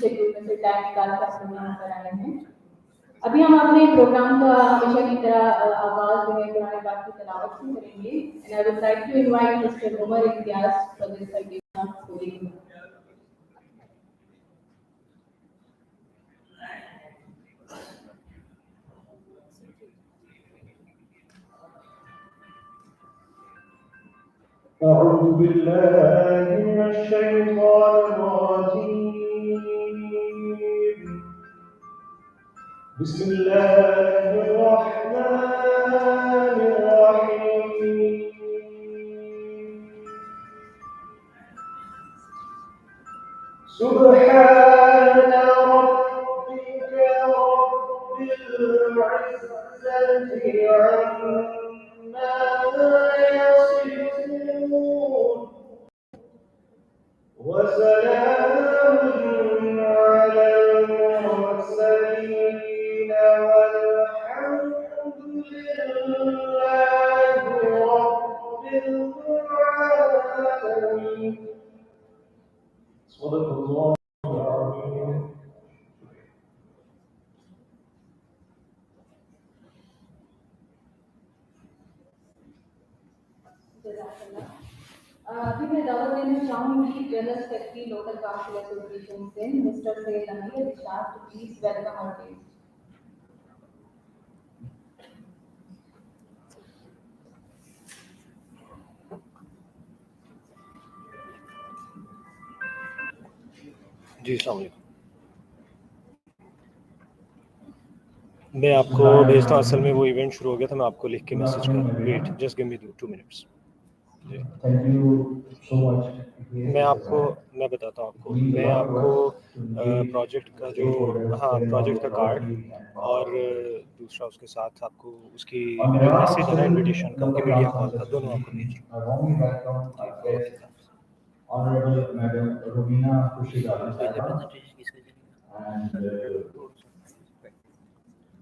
Schedule में से time निकाल कर हम यहाँ पर आए हैं। अभी हम अपने प्रोग्राम का हमेशा की तरह आगाज जो है पुराने बात की तलावत से करेंगे। And I would like to invite mister Umar Imtiaz for this session. أعوذ بالله من الشيطان الرجيم. بسم الله الرحمن الرحيم. سبحان ربك رب العزة عما يصفون وسلام على المرسلين والحمد لله رب العالمين. صدق الله العظيم. अभी मैं दावा देना चाहूंगी general secretary local council association Sindh mister 𝒍𝒊𝒄𝒚 𝑫𝒊𝒂𝒍𝒐𝒈𝒆 to please welcome our guest. जी अस्सलाम वालेकुम। मैं आपको भेजता हूँ, असल में वो इवेंट शुरू हो गया था, मैं आपको लिख के मैसेज कर रहा हूँ। Wait just give me 2 minutes. Thank you so much. मैं बताता हूँ आपको, मैं आपको प्रोजेक्ट का जो प्रोजेक्ट का कार्ड और दूसरा उसके साथ आपको उसकी मैसेज है ना, इनविटेशन का, कि मीडिया कॉल का, दोनों आपको भेज रहा हूँ। Honorable Madam Romina and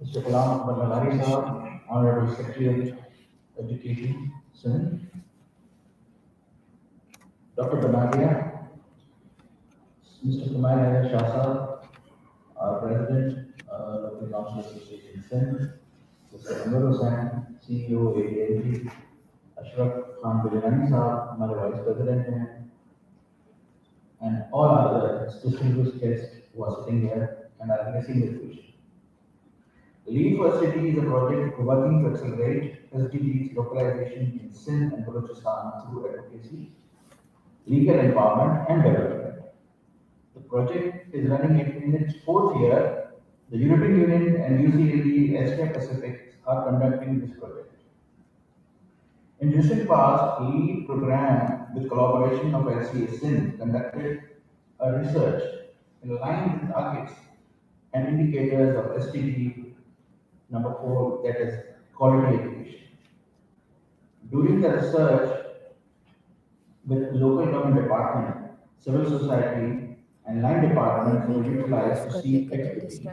Mr. Kalam Balagari Sahab, Honorable Secretary of Education Sindh, Dr. Banadia, Mr. Kumail Shah Sahab, our President of the Council Association Sindh, Mr. Convenor CEO ADLG, Ashraf Khan Bilani Sahab, हमारे Vice President हैं, and all other distinguished guests who are sitting here and are blessing the future. Lead for City is a project working to accelerate SDGs localization in Sindh and Balochistan through advocacy, legal empowerment and development. The project is running in its 4th year. The European Union and UCLG ASPAC Pacific are conducting this project. In recent past, LEAD program with collaboration of LCA Sindh conducted a research in line with targets and indicators of SDG number 4, that is quality education. During the research with local government department, civil society and line departments were utilized to seek expertise.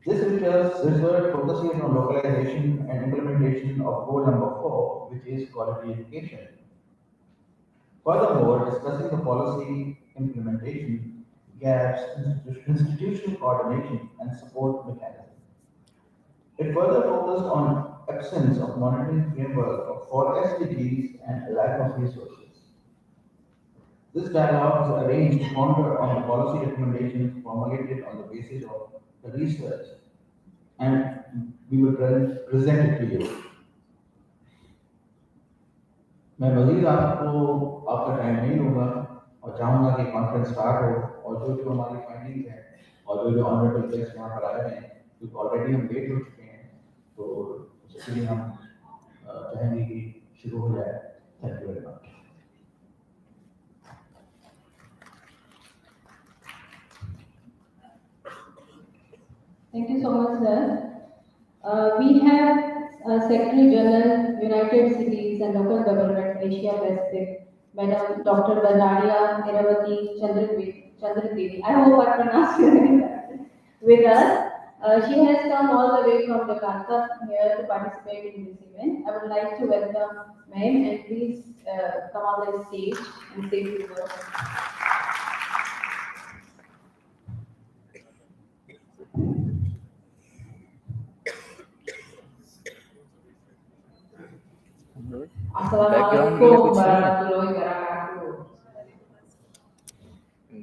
This research focuses on localization and implementation of goal number 4, which is quality education. Furthermore, discussing the policy implementation, gaps, institutional coordination and support mechanism. It further focused on absence of monitoring framework for SDGs and lack of resources. This dialogue is arranged to ponder on the policy recommendations formulated on the basis of the research, and we will present it to you. मैं मज़ीद आपको आपका time नहीं लूँगा और चाहूँगा कि conference start हो और जो हमारी फाइंडिंग्स हैं और जो ऑनरेबल गेस्ट यहाँ पर आए हैं, क्योंकि ऑलरेडी हम लेट हो चुके हैं, तो उसके लिए हम चाहेंगे कि शुरू हो जाए। Thank you very much. Thank you so much, sir. We have Secretary General, United Cities and Local Government, Asia Pacific, Madam Dr. Vanadia Iravati Chandradevi. I hope I pronounced it correctly. With us, she has come all the way from Jakarta here to participate in this event. I would like to welcome ma'am, and please come on the stage and say a few words. Background के लिए Assalamualaikum कुछ नहीं है warahmatullahi wabarakatuh.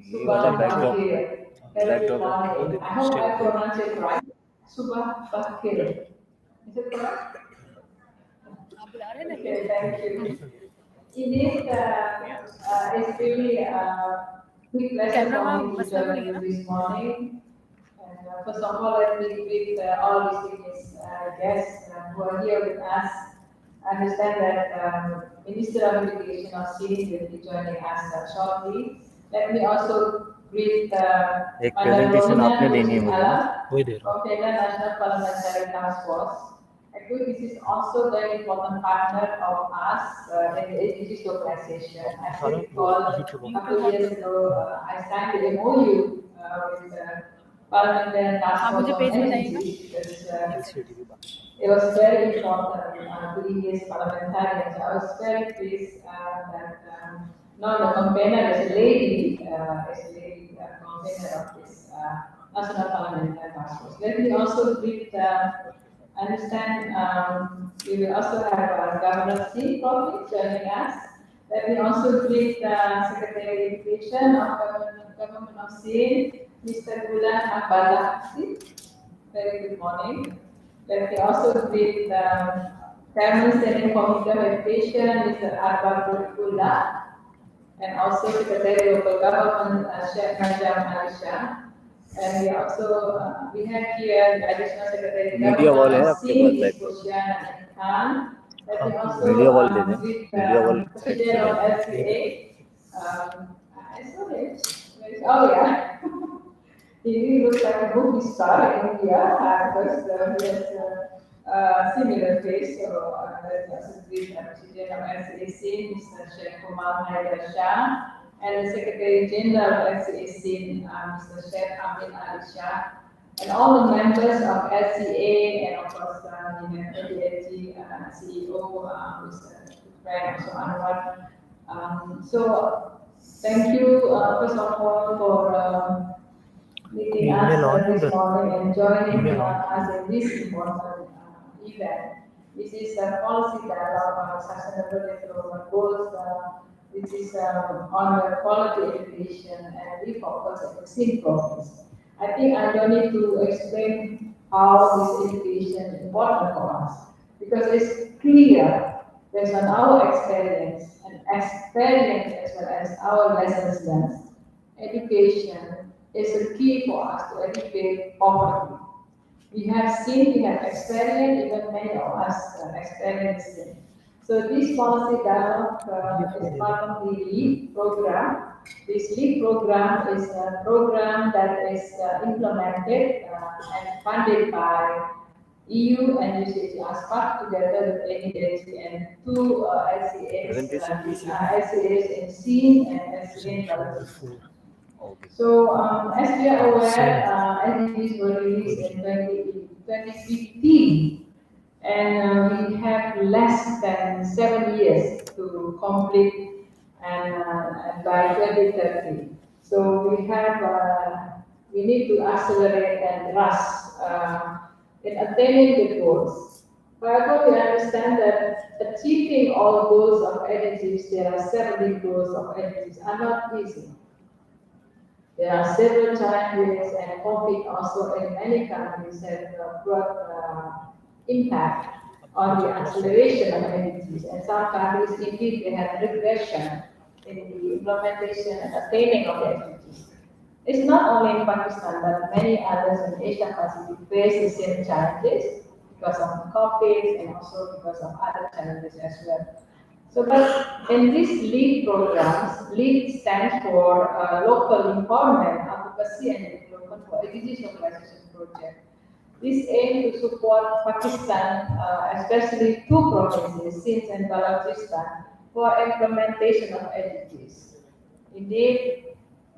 ये वाला backdrop Every morning. I hope I Still there. pronounce it right. 𝑑𝒐𝒍𝒊𝒄𝒚. Is it correct? Okay, thank you. Indeed, it's really a big pleasure for me to join you this morning. And first of all, let me greet all distinguished guests who are here with us. I understand that Minister of Education of Sindh will be joining us shortly. Let me also greet एक presentation आपने देनी है मुझे ना Convenor National Parliamentary Task Force. Actually, this is also a very important partner of us in the SDGs organization. I recall a couple of years ago, I signed the MOU with the Parliamentary Task Force on SDGs because it was very important to engage parliamentarians. I was very pleased that now the convener is a lady convener of this National Parliamentary Task Force. Let me also greet, understand we will also have Governor Sindh Province joining us. Let me also greet Secretary of Education of Government of Sindh, Mr. 𝒂𝒊𝒄𝒚. Very good morning. Let me also greet Chairman Standing Committee of Education, Mr. 𝒂𝒊𝒄𝒚, and also Secretary of Government, Sheikh 𝒂𝒊𝒄𝒚. And we also we have here the Additional Secretary of media wall है Government of आपके पास Sindh, background Khan. Let me also media wall दे दें greet media wall President of LCA. I saw it. Oh yeah. He looks like a movie star in India because he has a similar face. So let's also greet the President of LCA Sindh, Mr. Sheikh 𝒂𝒊𝒄𝒚, and the Secretary General of LCA Sindh, Mr. Sheikh Amin Ali Shah, and all the members of LCA, and of course we have ADLG CEO, Mr. Frank Anwar. So thank you first of all for meeting us this morning and joining us in this important event. This is a policy dialogue on sustainable development goals, which is on the quality education, and we focus on the Sindh Province. I think I don't need to explain how this education is important for us, because it's clear based on our experience as well as our lessons learned. Education is a key for us to educate poverty. We have experienced, even many of us experienced it. So this policy dialogue is part of the LEAD program. This LEAD program is a program that is implemented and funded by EU and UCLG ASPAC together with dignitaries and two LCAs in Sindh and LCA in Bangladesh. So, as we are aware, SDGs were released in 2015, and we have less than 7 years to complete and by 2030. So we need to accelerate and rush in attaining the goals. However, we understand that achieving all goals of SDGs, there are 70 goals of SDGs, are not easy. There are several challenges, and COVID also in many countries have brought impact on the acceleration of SDGs. And some countries indeed they have regression in the implementation and attaining of the SDGs. It's not only in Pakistan, but many others in Asia Pacific face the same challenges because of COVID and also because of other challenges as well. So, but in these LEAD programs, LEAD stands for Local Empowerment, Advocacy and Development for SDGs Organization Project. This aims to support Pakistan, especially two provinces, Sindh and Balochistan, for implementation of SDGs. Indeed,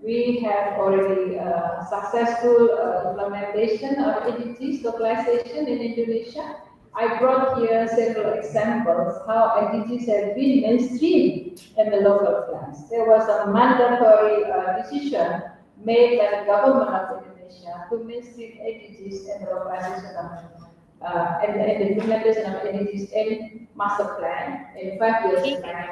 we have already successful implementation of SDGs localization in Indonesia. I brought here several examples how SDGs have been mainstreamed in the local plans. There was a mandatory decision made by the government of Indonesia to mainstream SDGs in the localization of and the implementation of SDGs in master plan, in 5 years plan,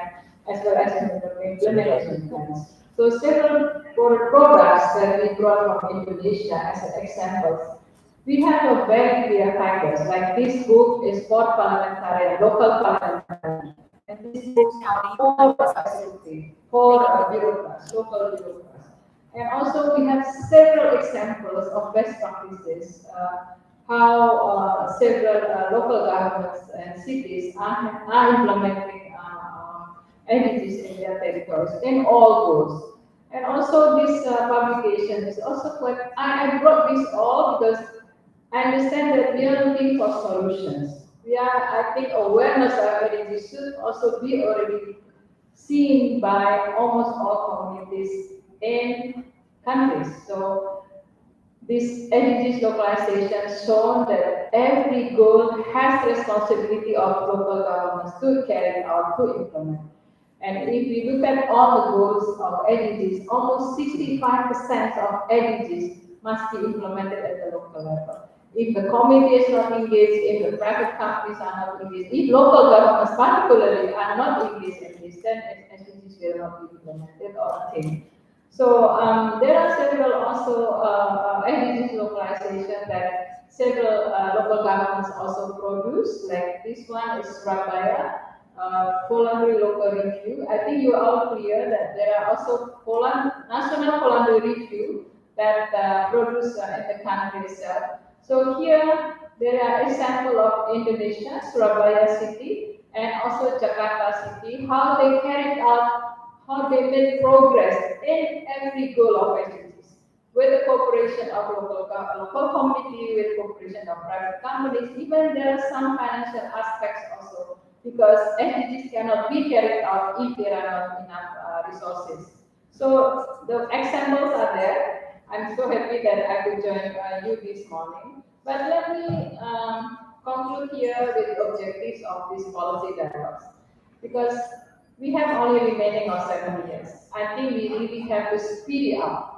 as well as in the implementation plans. So several products that we brought from Indonesia as an example. We have a very clear findings, like this book is for parliamentarian, local parliamentarian, and this book are for facility, for bureaucrats, local bureaucrats. And also we have several examples of best practices, how several local governments and cities are implementing entities in their territories in all those. And also this publication is also quite, I brought this all because I understand that we are looking for solutions. I think awareness of entities should also be already seen by almost all communities in countries. So this SDGs localization shown that every goal has the responsibility of local governments to carry out, to implement. And if we look at all the goals of SDGs, almost 65% of SDGs must be implemented at the local level. If the community is not engaged, if the private companies are not engaged, if local governments particularly are not engaged in this, then SDGs will not be implemented or attained. So there are several also SDGs localization that several local governments also produce, like this one is Surabaya, voluntary local review. I think you are all clear that there are also national voluntary review that produced in the country itself. So here there are example of Indonesia, Surabaya city, and also Jakarta city, how they carried out, how they made progress in every goal of SDGs, with the cooperation of local community, with cooperation of private companies. Even there are some financial aspects also, because SDGs cannot be carried out if there are not enough resources. So the examples are there. I'm so happy that I could join you this morning. But let me conclude here with the objectives of this policy dialogues, because we have only remaining of 7 years. I think we really have to speed up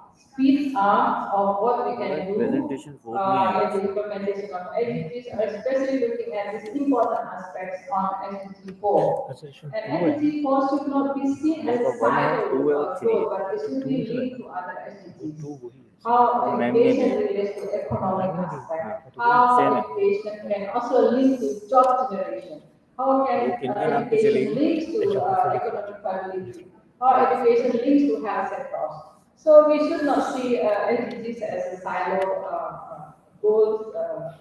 of what we can do in the implementation of SDGs, especially looking at these important aspects on SDG 4. And SDG 4 should not be seen as a silo goal, but it should be linked to other SDGs. How education relates to economic aspect, how education can also link to job generation, how can education links to economic viability, how education links to health sectors. So we should not see SDGs as a silo goals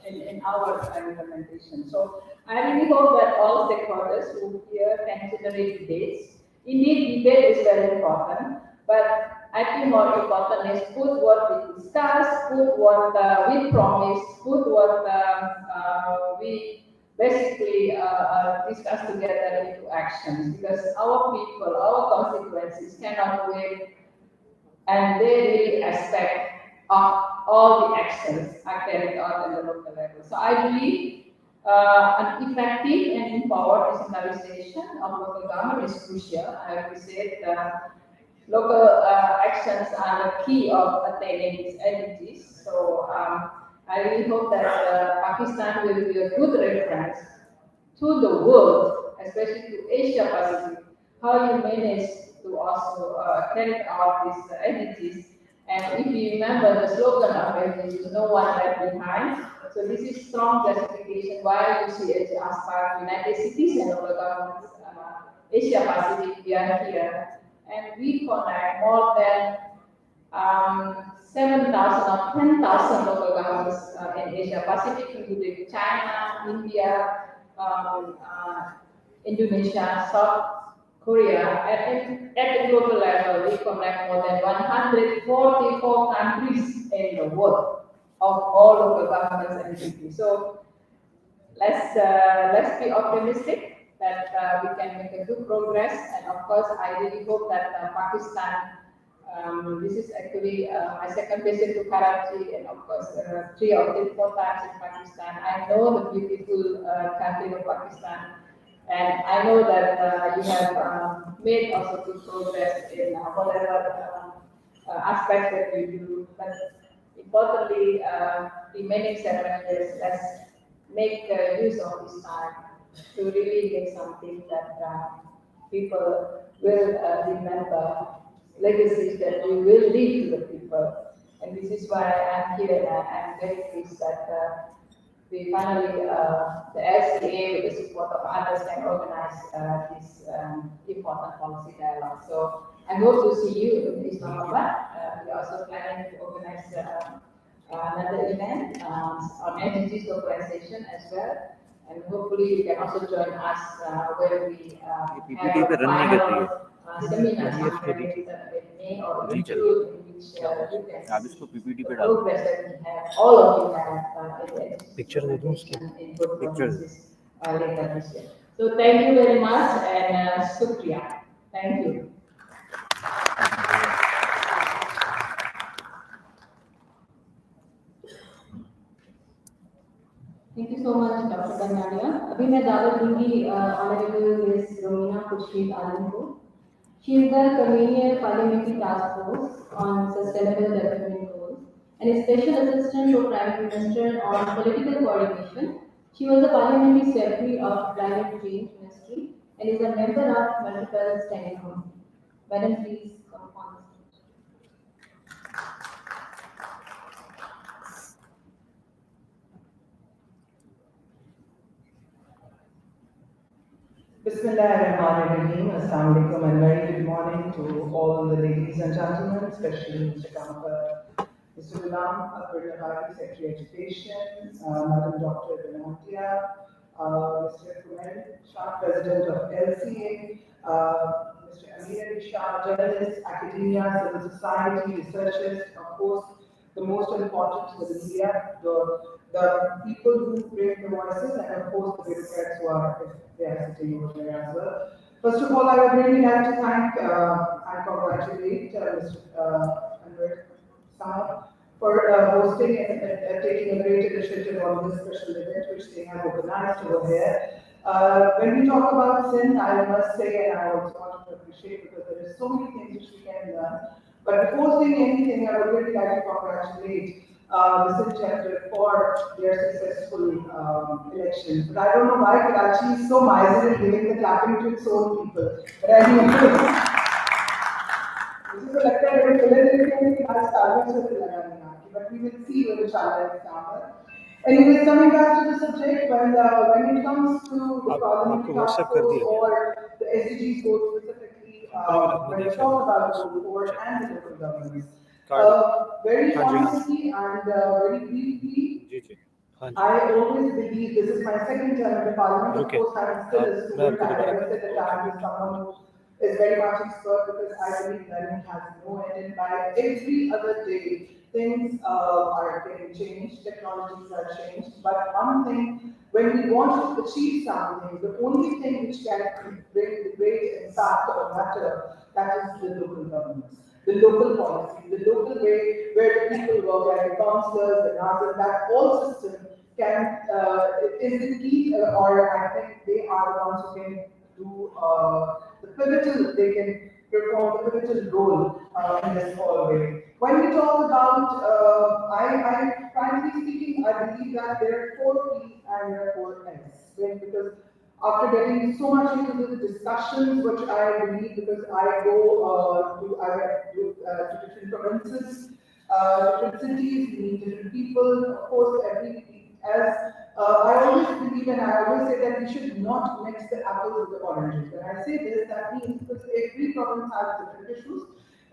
in our implementation. So I really hope that all stakeholders who here can generate debates. Indeed, debate is very important, but I think more important is put what we discuss, put what we promise, put what we basically discuss together into actions, because our people, our constituencies cannot wait, and they really expect all the actions are carried out at the local level. So I believe an effective and empowered decentralization of local government is crucial. I appreciate local actions are the key of attaining these SDGs. So I really hope that Pakistan will be a good reference to the world, especially to Asia Pacific, how you manage to also carry out these SDGs. And if you remember the slogan of SDGs, no one left behind. So this is strong justification why UCLG ASPAC, United Cities and local governments, Asia Pacific, we are here. And we connect more than 7,000 or 10,000 local governments in Asia Pacific, including China, India, Indonesia, South Korea, and at the global level, we connect more than 144 countries in the world of all local governments and cities. So let's be optimistic that we can make a good progress. And of course, I really hope that Pakistan. This is actually my second visit to Karachi, and of course 3 or 4 times in Pakistan. I know the beautiful country of Pakistan, and I know that you have made also good progress in whatever aspects that you do. But importantly, remaining 7 years, let's make use of this time to really make something that people will remember, legacies that we will leave to the people. And this is why I'm here, and I'm very pleased that we finally, the LCA, with the support of others, can organize this important policy dialogue. So I hope to see you in Islamabad. We're also planning to organize another event on SDGs localization as well. And hopefully you can also join us where we have a final seminar sometime in May or in June, in which you can progress that we have, all of you have in the Picture दे दूं उसकी? in both Picture. provinces later this year. So thank you very much and Shukriya. Thank you. Thank you so much, Dr. Banadia. अभी मैं दावत दूंगी Honorable Ms. Romina Khurshid Alam को. She is the Convenor Parliamentary Task Force on Sustainable Development Goals and a Special Assistant to Prime Minister on Political Coordination. She was the Parliamentary Secretary of Climate Change Ministry and is a member of multiple standing committees. Madam, please come on the stage. Bismillahirrahmanirrahim. Assalamu alaikum and very good morning to all the ladies and gentlemen, especially Mr. Kamaka, Mr. Ghulam, Secretary Education, Madam Dr. Banadia, Mr. Kumar Shah, President of LCA, Mr. Amir Shah, journalists, academia, civil society, researchers, of course, the most important, the media, the people who bring the voices, and of course the bureaucrats who are, if they are sitting over there as well. First of all, I would really like to thank and congratulate Mr. Anwar Saab for hosting and taking a great initiative on this special event which they have organized over here. When we talk about Sindh, I must say, and I also want to appreciate because there are so many things which we can learn. But before saying anything, I would really like to congratulate 𝑷𝒐𝒍𝒊𝒄𝒚 for their successful elections. But I don't know why Karachi is so miserly giving the clapping to its own people. But anyway, मुझे तो लगता है बड़े Philadelphia में आज targets होते लगा नहीं आपकी, but we will see where the challenge is now. Anyways, coming back to the subject, when it comes to the Parliamentary Task Force or the SDGs goals specifically, when we talk about the board and the local governments, very honestly and very briefly, I always believe this is my second term in the Parliament. Of course, I'm still a student. I never said that I'm someone who is very much expert because I believe learning has no end. And by every other day, things are getting changed, technologies are changed. But one thing, when we want to achieve something, the only thing which can bring the great impact or matter, that is the local governments. The local policy, the local way where the people work, like the councillors, the NAZs, that whole system can, is the key, or I think they are the ones who can do the pivotal, they can perform the pivotal role in this whole way. When we talk about, I frankly speaking, I believe that there are 4 P's and there are 4 N's, because after getting so much into the discussions, which I believe because I go to different provinces, different cities, meet different people, of course, as I always believe and I always say that we should not mix the apples with the oranges. When I say this, that means because every province has different issues.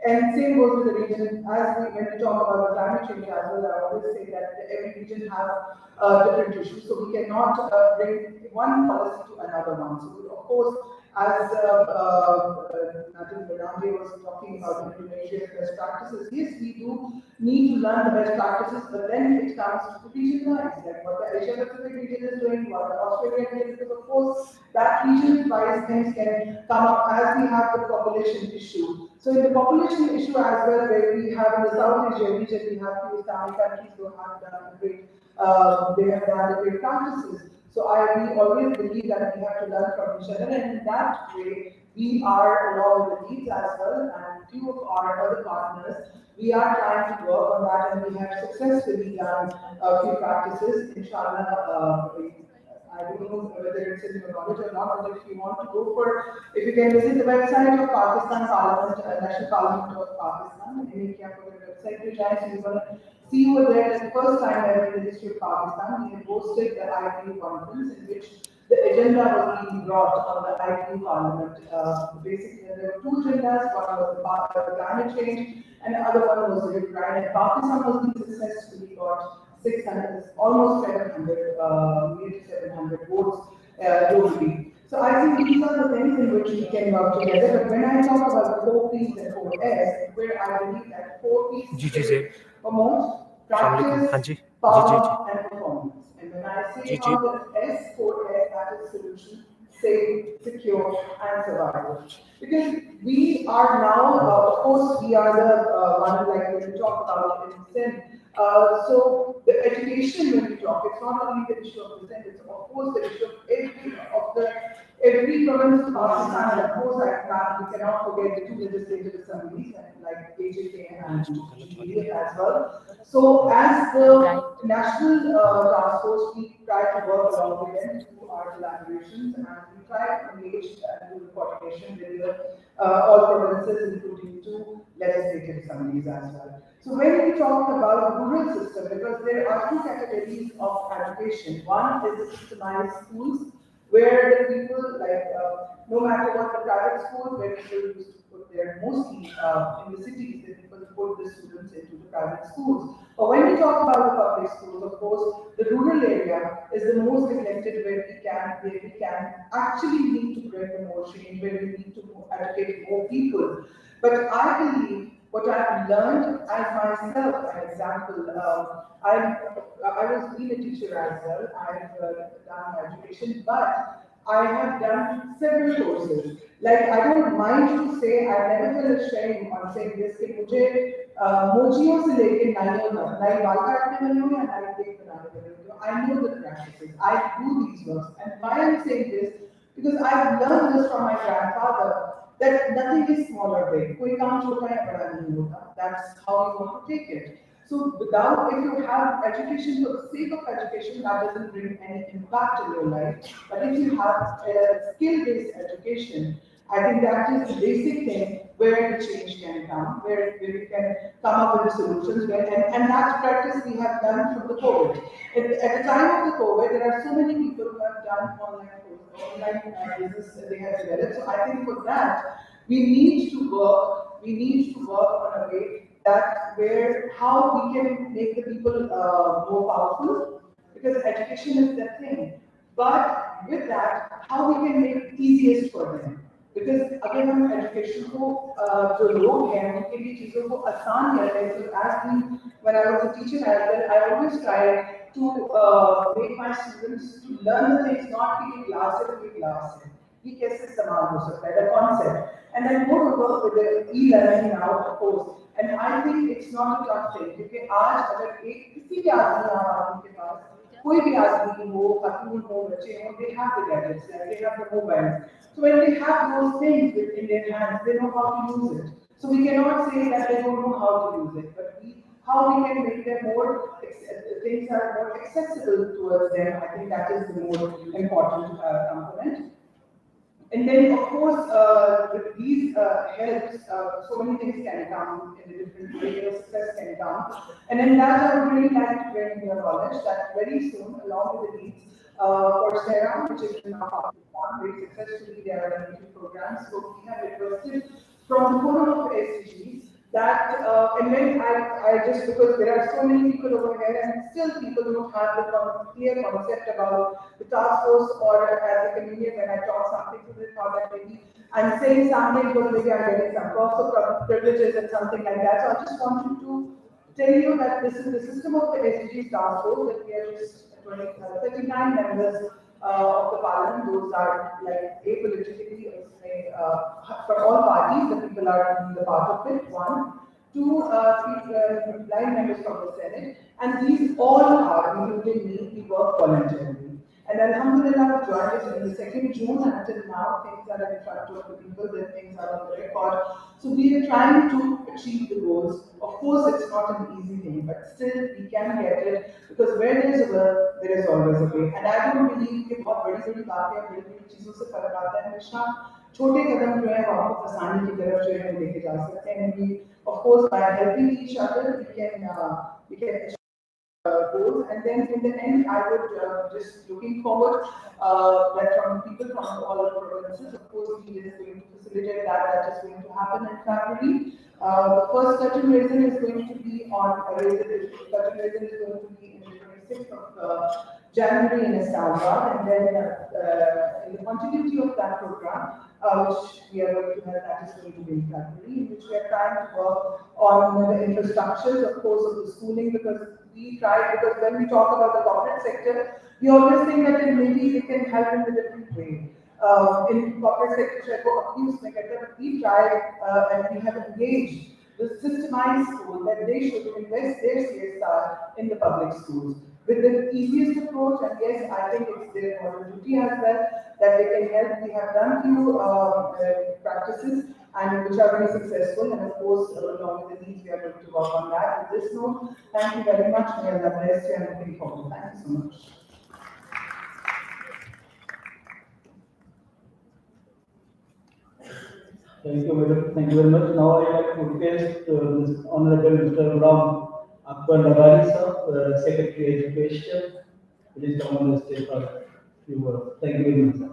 And same goes with the region. When we talk about the climate change as well, I always say that every region has different issues. So we cannot bring one policy to another one. So of course, as Nathan Bernardi was talking about Indonesia's best practices, yes, we do need to learn the best practices, but then it comes to the region-wise, like what the Asia Pacific region is doing, what the Australian is, because of course, that region-wise things can come up as we have the population issue. So in the population issue as well, where we have in the South Asia region, we have few Islamic countries who have done great, they have done great practices. So we always believe that we have to learn from each other, and in that way, we are, along with the leads as well, and few of our other partners, we are trying to work on that, and we have successfully done a few practices. Inshallah, I don't know whether it's in your knowledge or not, but if you want to go for, if you can visit the website of Pakistan Parliament, National Parliament of Pakistan, and you the website, so you're going to see over there that the first time ever in the history of Pakistan, we have hosted the IPU conference, in which the agenda was being brought on the IPU Parliament. Basically, there were two agendas, one was the climate change, and the other one was the Ukraine. And Pakistan was being successfully got 600, almost 700, nearly 700 votes globally. So I think these are the things in which we can work together. But when I talk about the 4 P's and 4 S, where I believe that 4 P's promote, practice, power, and performance. And when I say on the S, 4S, that is solution, safe, secure, and survival. Because we are now, of course, we are the one like when we talk about in Sindh. So the education, when we talk, it's not only the issue of the Sindh, it's of course the issue of every province of Pakistan, and of course we cannot forget the two legislative assemblies like AJK and GDA as well. So as the national task force, we try to work along with them through our collaborations, and we try to engage and do coordination with all provinces, including two legislative assemblies as well. So when we talk about the rural system, because there are two categories of education. One is the systemized schools, where the people, like, no matter what the private schools, where people used to put their, mostly in the cities, the people put the students into the private schools. But when we talk about the public schools, of course, the rural area is the most neglected, where we can actually need to bring the more change, where we need to educate more people. But I believe what I've learned as myself, an example, I was being a teacher as well. I've done education, but I have done several courses. Like, I don't mind to say, I never feel ashamed on saying this, कि मुझे मोचियों से लेके नाइयों तक, नाई बाल काटने वाली हो या नाई केक बनाने वाली हो, I know the practices. I do these works, and why I'm saying this, because I've learned this from my grandfather, that nothing is small or big. कोई काम छोटा या बड़ा नहीं होता. That's how you want to take it. So without, if you have education for the sake of education, that doesn't bring any impact in your life. But if you have skill-based education, I think that is the basic thing where the change can come, where we can come up with the solutions. And that practice we have done from the COVID. At the time of the COVID, there are so many people who have done online business they have developed. So I think for that, we need to work on a way that where how we can make the people more powerful, because education is the thing. But with that, how we can make it easiest for them. Because again, हम education को जो लोग हैं उनके लिए चीजों को आसान करते हैं. So as when I was a teacher, I always tried to make my students to learn the things, not कि class है. ये कैसे इस्तेमाल हो सकता है, the concept. And then moreover with the e-learning now, of course. And I think it's not a tough thing, because आज अगर किसी भी आदमी के पास कोई भी आदमी हो, खातून हो, बच्चे हो, they have the gadgets, they have the mobiles. So when they have those things in their hands, they know how to use it. So we cannot say that they don't know how to use it, but how we can make them more, things are more accessible towards them. I think that is the more important component. And then, of course, with these helps, so many things can come in a different way, success can come. And then that I would really like to bring your knowledge that very soon, along with the needs for Sarah, which is in our Pakistan, very successfully, there are many programs. So we have requested from the Forum of SDGs that, and then I just, because there are so many people over here, and still people don't have the clear concept about the task force, or as a comedian, when I talk something to them, or that maybe I'm saying something because maybe I'm getting some perks of privileges and something like that. So I just wanted to tell you that this is the system of the SDGs Task Force, that we are just 39 members of the parliament. Those are like apolitically, for all parties, the people are the part of it. 1, 2, 3 9 members from the Senate, and these all are, including me, we work voluntarily. And Alhamdulillah, we joined it in the 2nd June. Until now, things are in front of the people, that things are on the record. So we are trying to achieve the goals. Of course, it's not an easy thing, but still we can get it, because where there is a will, there is always a way. And I don't believe कि बहुत बड़ी बातें और बड़ी चीजों से फर्क आता है. हमेशा छोटे कदम जो है वो आपको फंसाने की तरफ जो है वो लेके जा सकते हैं. And we, of course, by helping each other, we can achieve goals. And then in the end, I would just looking forward that from people from all our provinces, of course, he is going to facilitate that. That is going to happen in February. The first curtain raisin is going to be on curtain raisin is going to be in the 26th of January in Islamabad, and then in the continuity of that program, which we are going to have, that is going to be in February, in which we are trying to work on the infrastructures, of course, of the schooling, because when we talk about the corporate sector, we always think that maybe it can help in a different way. In corporate sector, but we try and we have engaged the systemized school that they should invest their CSR in the public schools with the easiest approach. And yes, I think it's their moral duty as well that they can help. We have done few practices and which are very successful, and of course, along with the needs, we are going to work on that. With this note, thank you very much. May Allah bless you, and looking forward. Thank you so much. Thank you, madam. Thank you very much. Now I like to request this Honorable Mr. 𝒂𝒚 sir, Secretary Education. Please come on the stage for a few words. Thank you very much, sir.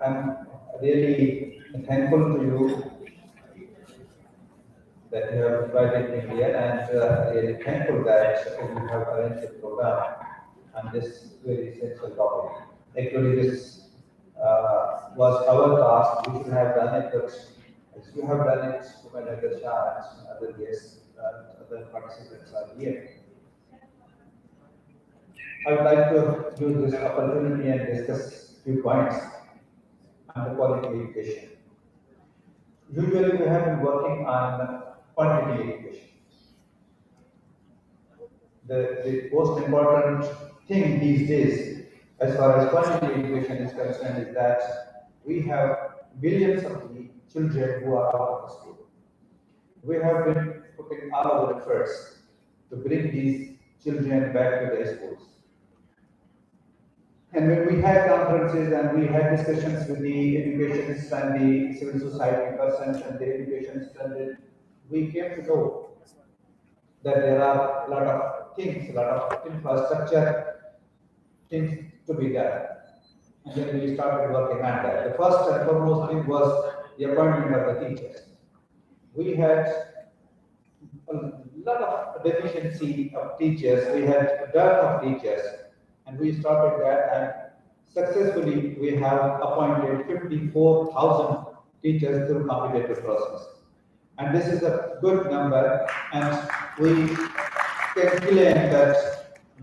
I'm really thankful to you that you have invited me here, and really thankful that you have arranged a program on this very essential topic. Actually, this was our task. We should have done it, but as you have done it, Convenor Shah and other guests, other participants are here. I would like to use this opportunity and discuss few points on the quality education. Usually we have been working on quantity education. The most important thing these days, as far as quantity education is concerned, is that we have billions of children who are out of school. We have been putting all our efforts to bring these children back to their schools. And when we had conferences and we had discussions with the educationists and the civil society persons and the educationists, and we came to know that there are a lot of things, a lot of infrastructure things to be done. And then we started working on that. The first and foremost thing was the appointment of the teachers. We had a lot of deficiency of teachers, we had dearth of teachers, and we started that, and successfully we have appointed 54,000 teachers through competitive process. And this is a good number, and we can claim that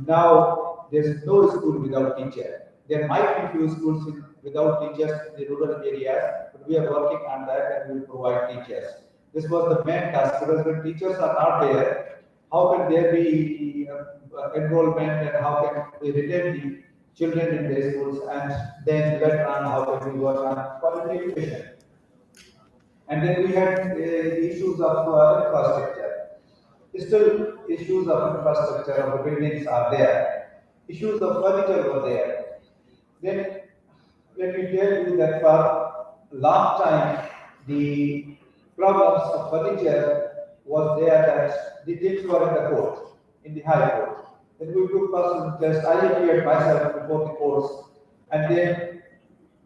now there's no school without teacher. There might be few schools without teachers in the rural areas, but we are working on that and we will provide teachers. This was the main task, because when teachers are not there, how can there be enrollment, and how can we retain the children in their schools, and then later on how can we work on quality education. And then we had issues of infrastructure. Still, issues of infrastructure of the buildings are there. Issues of furniture were there. Then let me tell you that for a long time, the problems of furniture was there, that the things were in the court, in the High Court. Then we took personal test. I appeared myself before the courts, and then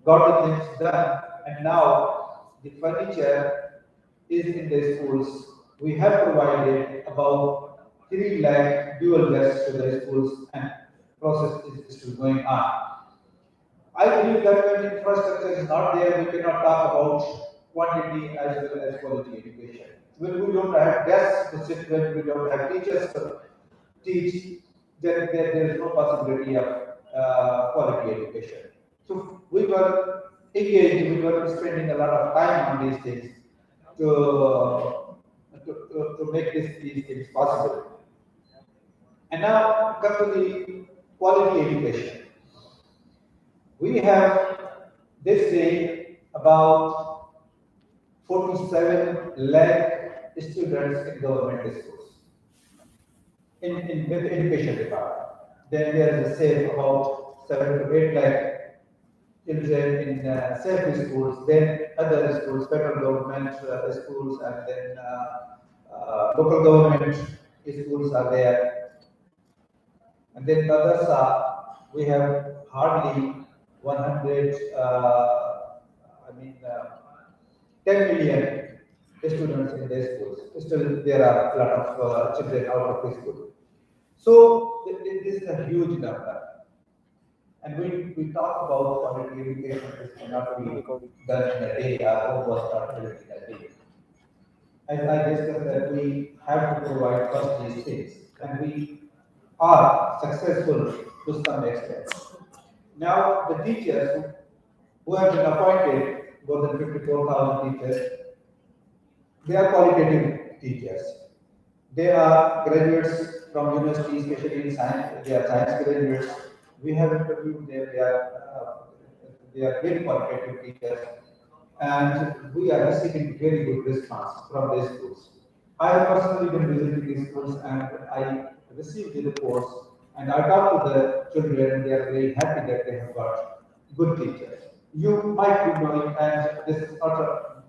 got the things done. And now the furniture is in the schools. We have provided about 3 lakh dual desks to the schools, and process is still going on. I believe that when infrastructure is not there, we cannot talk about quantity as well as quality education. When we don't have desks to sit, when we don't have teachers to teach, then there is no possibility of quality education. So we were engaged, we were spending a lot of time on these things to make these things possible. And now come to the quality education. We have this day about 47 lakh students in government schools in the education department. Then there is the same about 7 to 8 lakh children in self-schools, then other schools, federal government schools, and then local government schools are there. And then others are, we have hardly 100, 10 million students in their schools. Still, there are a lot of children out of the school. So, this is a huge number. And we talk about quality education, this cannot be done in a day, or was not done in a day. As I discussed that we have to provide first these things, and we are successful to some extent. Now, the teachers who have been appointed, more than 54,000 teachers, they are qualitative teachers. They are graduates from universities, especially in science. They are science graduates. We have interviewed them. They are very qualitative teachers, and we are receiving very good response from these schools. I have personally been visiting these schools, and I received the reports, and I talk to the children, and they are very happy that they have got good teachers. You might be knowing, and this is not a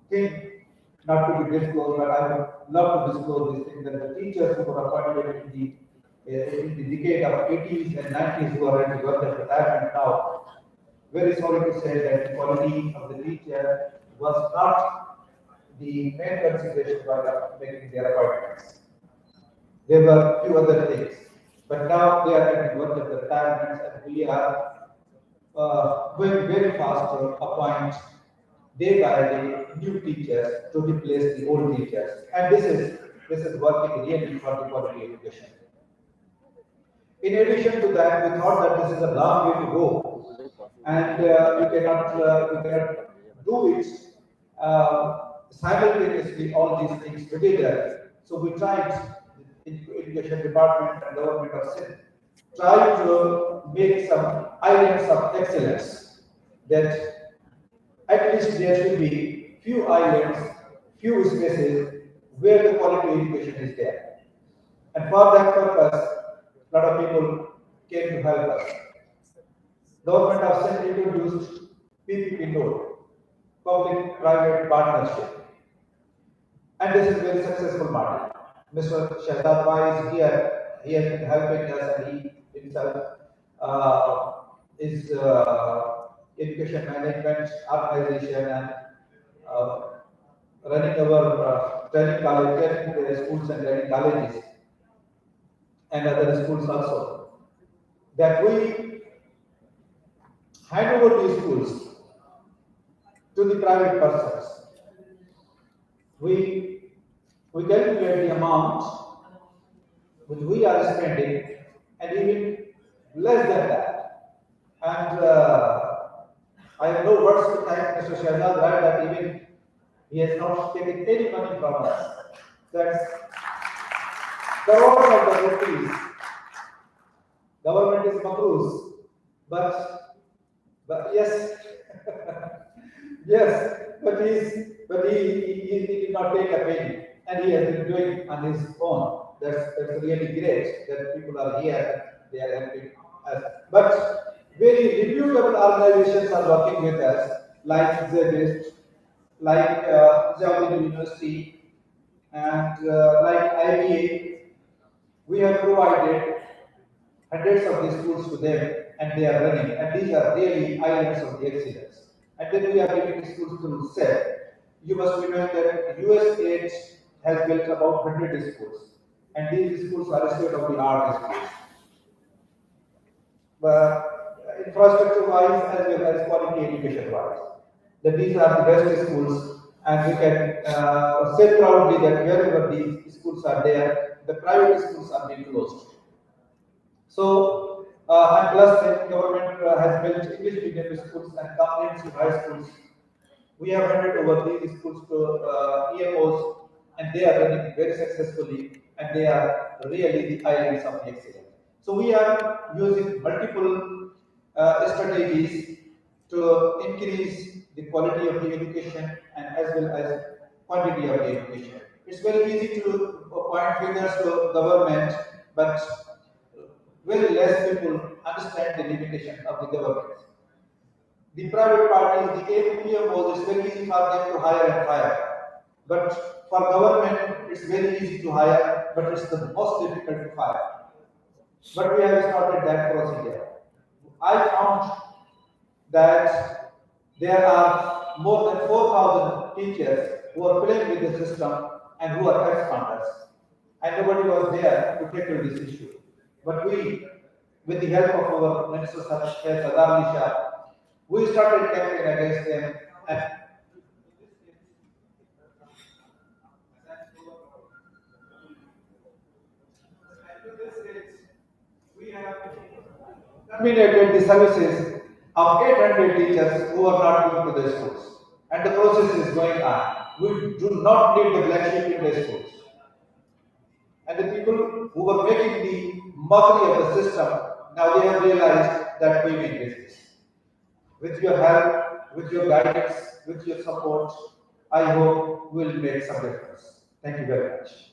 thing not to be disclosed, but I would love to disclose this thing that the teachers who were appointed in the decade of 80s and 90s who are already worked at retirement now, very sorry to say that the quality of the teacher was not the main consideration while making their appointments. There were few other things, but now they are getting work at the retirements, and we are going very fast to appoint day by day new teachers to replace the old teachers, and this is working really for the quality education. In addition to that, we thought that this is a long way to go, and we cannot do it simultaneously all these things together. So we tried, in education department and government of Sindh, tried to make some islands of excellence, that at least there should be few islands, few spaces where the quality education is there. And for that purpose, a lot of people came to help us. Government of Sindh introduced PPP node, public-private partnership, and this is a very successful model. Mr. 𝑑𝒐𝒍𝒊𝒄𝒚 is here. He has been helping us, and he himself is education management organization and running our training college, training schools and training colleges and other schools also. That we hand over these schools to the private persons. We calculate the amount which we are spending, and even less than that. And I have no words to thank Mr. Shahzad Rai that even he has not taken any money from us. That's crores of the rupees. Government is makrus, but yes, yes, but he did not take a penny, and he has been doing on his own. That's really great that people are here, they are helping us. But very reputable organizations are working with us, like ZIST, like Javelin University, and like IBA. We have provided hundreds of these schools to them, and they are running, and these are really islands of the excellence. And then we are giving schools to SET. You must remember that USAID has built about 100 schools, and these schools are state-of-the-art schools. But infrastructure-wise as well as quality education-wise, that these are the best schools, and we can say proudly that wherever these schools are there, the private schools are being closed. So And plus, the government has built English medium schools and comprehensive high schools. We have handed over these schools to EMOs, and they are running very successfully, and they are really the islands of excellence. So we are using multiple strategies to increase the quality of the education and as well as quantity of the education. It's very easy to point fingers to government, but very less people understand the limitation of the government. The private parties, the APMOs, it's very easy for them to hire and fire. But for government, it's very easy to hire, but it's the most difficult to fire. But we have started that procedure. I found that there are more than 4,000 teachers who are playing with the system and who are ex-funders. And nobody was there to tackle this issue. But we, with the help of our Minister Sardar Shah, we started campaign against them and we have terminated the services of 800 teachers who are not going to the schools. And the process is going on. We do not need the black sheep in the schools. And the people who were making the mockery of the system, now they have realized that we mean business. With your help, with your guidance, with your support, I hope we will make some difference. Thank you very much.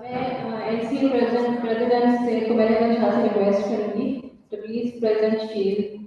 मैं LCA President से को मैंने छात्र request करूंगी to please present shield